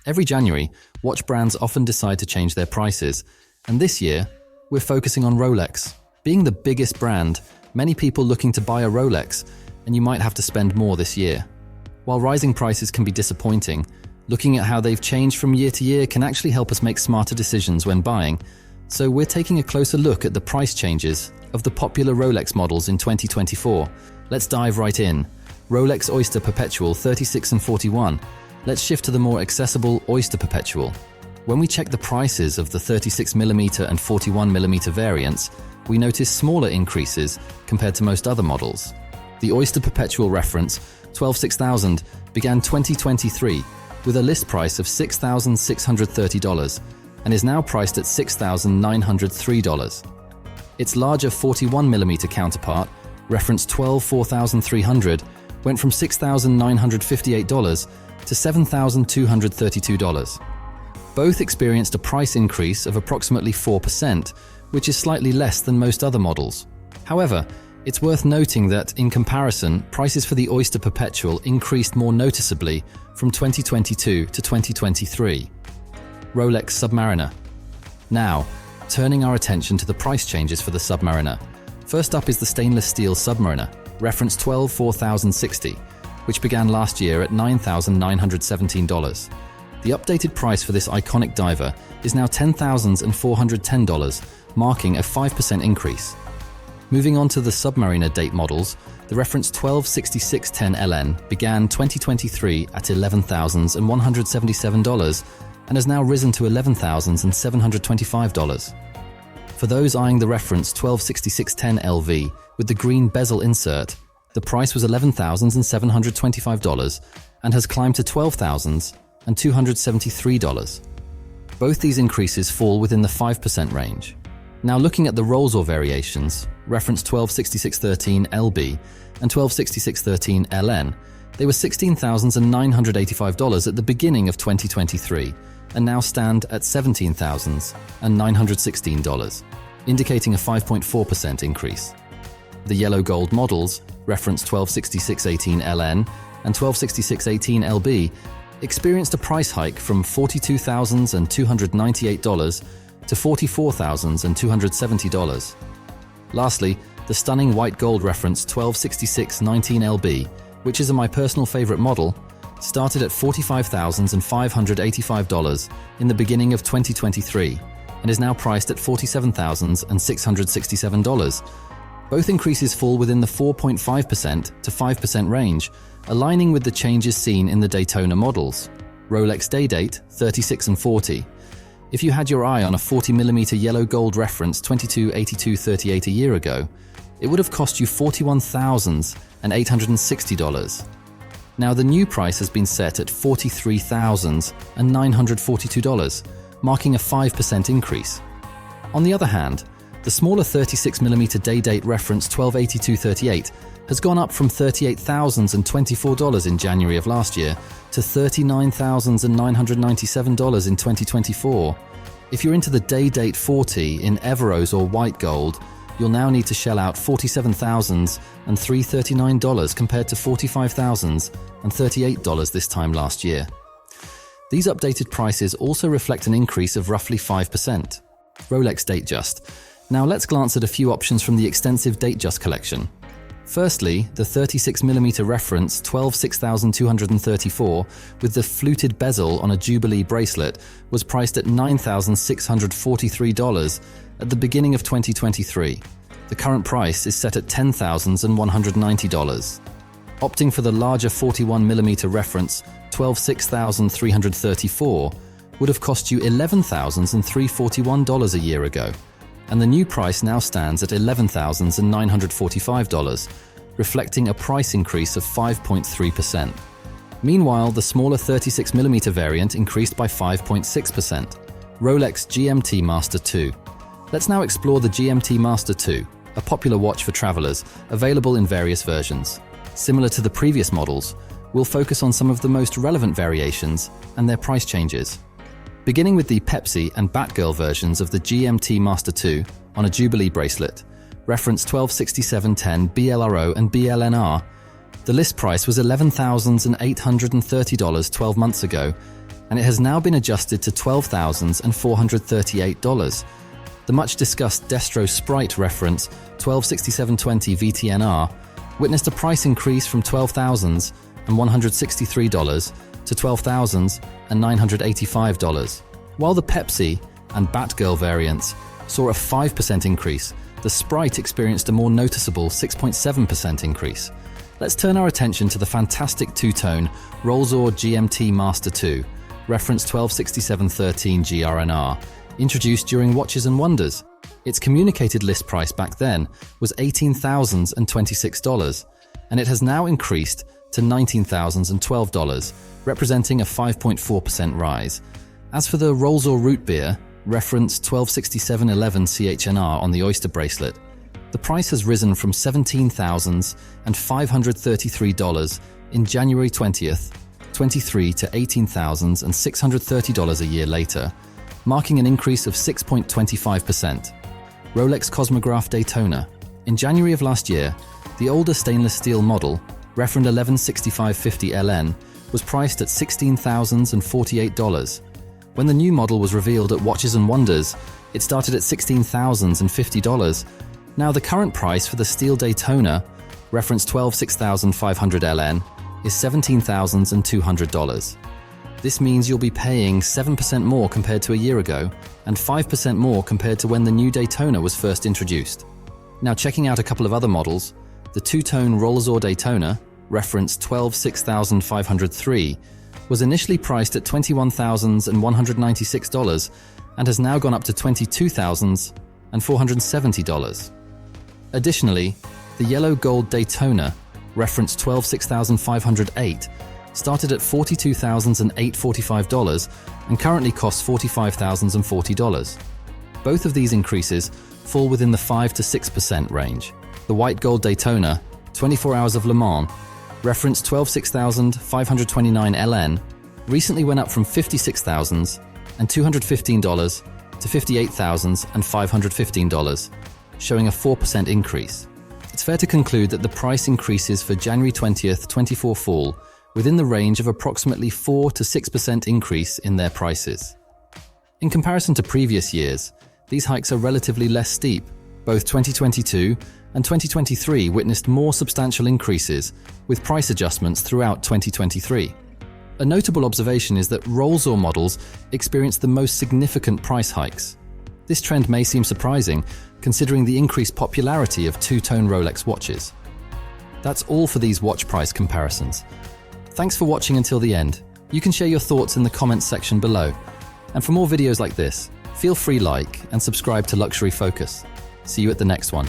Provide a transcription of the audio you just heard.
Every January, watch brands often decide to change their prices, and this year, we're focusing on Rolex. Being the biggest brand, many people looking to buy a Rolex, and you might have to spend more this year. While rising prices can be disappointing, looking at how they've changed from year to year can actually help us make smarter decisions when buying. So we're taking a closer look at the price changes of the popular Rolex models in 2024. Let's dive right in. Rolex Oyster Perpetual 36 and 41. Let's shift to the more accessible Oyster Perpetual. When we check the prices of the 36mm and 41mm variants, we notice smaller increases compared to most other models. The Oyster Perpetual reference 126000 began 2023 with a list price of $6,630 and is now priced at $6,903. Its larger 41mm counterpart, reference 124300, went from $6,958 to $7,232. Both experienced a price increase of approximately 4%, which is slightly less than most other models. However, it's worth noting that, in comparison, prices for the Oyster Perpetual increased more noticeably from 2022 to 2023. Rolex Submariner. Now, turning our attention to the price changes for the Submariner. First up is the stainless steel Submariner, reference 124060, which began last year at $9,917. The updated price for this iconic diver is now $10,410, marking a 5% increase. Moving on to the Submariner date models, the reference 126610LN began 2023 at $11,177 and has now risen to $11,725. For those eyeing the reference 126610LV with the green bezel insert, the price was $11,725 and has climbed to $12,273. Both these increases fall within the 5% range. Now looking at the Rolls-Royce variations, reference 126613LB and 126613LN, they were $16,985 at the beginning of 2023 and now stand at $17,916, indicating a 5.4% increase. The yellow gold models, reference 126618LN and 126618LB, experienced a price hike from $42,298 to $44,270. Lastly, the stunning white gold reference 126619LB, which is my personal favorite model, started at $45,585 in the beginning of 2023 and is now priced at $47,667. Both increases fall within the 4.5% to 5% range, aligning with the changes seen in the Daytona models. Rolex Daydate 36 and 40. If you had your eye on a 40mm yellow gold reference 228238 a year ago, it would have cost you $41,860. Now the new price has been set at $43,942, marking a 5% increase. On the other hand, the smaller 36mm daydate reference 128238 has gone up from $38,024 in January of last year to $39,997 in 2024. If you're into the daydate 40 in Everose or white gold, you'll now need to shell out $47,339 compared to $45,038 this time last year. These updated prices also reflect an increase of roughly 5%. Rolex Datejust. Now let's glance at a few options from the extensive Datejust collection. Firstly, the 36mm reference 126234 with the fluted bezel on a Jubilee bracelet was priced at $9,643 at the beginning of 2023. The current price is set at $10,190. Opting for the larger 41mm reference 126334 would have cost you $11,341 a year ago, and the new price now stands at $11,945, reflecting a price increase of 5.3%. Meanwhile, the smaller 36mm variant increased by 5.6%. Rolex GMT Master II. Let's now explore the GMT Master II, a popular watch for travelers, available in various versions. Similar to the previous models, we'll focus on some of the most relevant variations and their price changes. Beginning with the Pepsi and Batgirl versions of the GMT Master II on a Jubilee bracelet, reference 126710 BLRO and BLNR, the list price was $11,830 12 months ago and it has now been adjusted to $12,438. The much-discussed Destro Sprite reference 126720 VTNR witnessed a price increase from $12,163 to $12,985. While the Pepsi and Batgirl variants saw a 5% increase, the Sprite experienced a more noticeable 6.7% increase. Let's turn our attention to the fantastic two-tone Rolex GMT Master II, reference 126713 GRNR, introduced during Watches and Wonders. Its communicated list price back then was $18,026, and it has now increased to $19,012, representing a 5.4% rise. As for the Rolex Root Beer, reference 126711 CHNR on the Oyster bracelet, the price has risen from $17,533 in January 20th, 23 to $18,630 a year later, marking an increase of 6.25%. Rolex Cosmograph Daytona. In January of last year, the older stainless steel model, reference 116550 LN, was priced at $16,048. When the new model was revealed at Watches and Wonders, it started at $16,050. Now the current price for the steel Daytona, reference 126500 LN, is $17,200. This means you'll be paying 7% more compared to a year ago and 5% more compared to when the new Daytona was first introduced. Now checking out a couple of other models, the two-tone Rolex Daytona, reference 126503, was initially priced at $21,196 and has now gone up to $22,470. Additionally, the yellow gold Daytona, reference 126508, started at $42,845 and currently costs $45,040. Both of these increases fall within the 5 to 6% range. The white gold Daytona, 24 Hours of Le Mans, reference 126529 LN, recently went up from $56,215 to $58,515, showing a 4% increase. It's fair to conclude that the price increases for January 20th, 24 fall within the range of approximately 4 to 6% increase in their prices. In comparison to previous years, these hikes are relatively less steep. Both 2022 and 2023 witnessed more substantial increases, with price adjustments throughout 2023. A notable observation is that Rolex models experienced the most significant price hikes. This trend may seem surprising, considering the increased popularity of two-tone Rolex watches. That's all for these watch price comparisons. Thanks for watching until the end. You can share your thoughts in the comments section below. And for more videos like this, feel free to like and subscribe to Luxury Focus. See you at the next one.